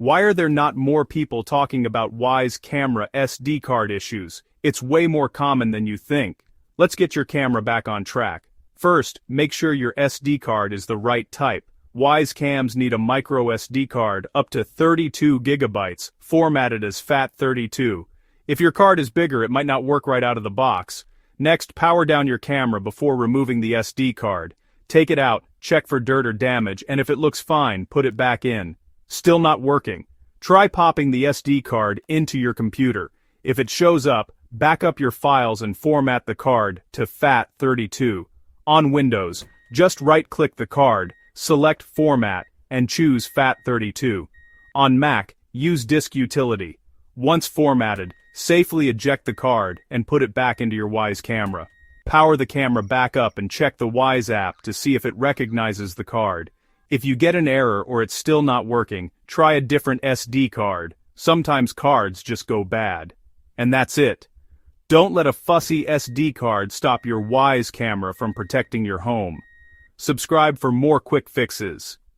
Why are there not more people talking about Wyze camera SD card issues? It's way more common than you think. Let's get your camera back on track. First, make sure your SD card is the right type. Wyze cams need a micro SD card up to 32 gigabytes, formatted as FAT32. If your card is bigger, it might not work right out of the box. Next, power down your camera before removing the SD card. Take it out, check for dirt or damage, and if it looks fine, put it back in. Still not working? Try popping the SD card into your computer. If it shows up, back up your files and format the card to FAT32. On Windows, just right-click the card, select Format, and choose FAT32. On Mac, use Disk Utility. Once formatted, safely eject the card and put it back into your Wyze camera. Power the camera back up and check the Wyze app to see if it recognizes the card. If you get an error or it's still not working, try a different SD card. Sometimes cards just go bad. And that's it. Don't let a fussy SD card stop your Wyze camera from protecting your home. Subscribe for more quick fixes.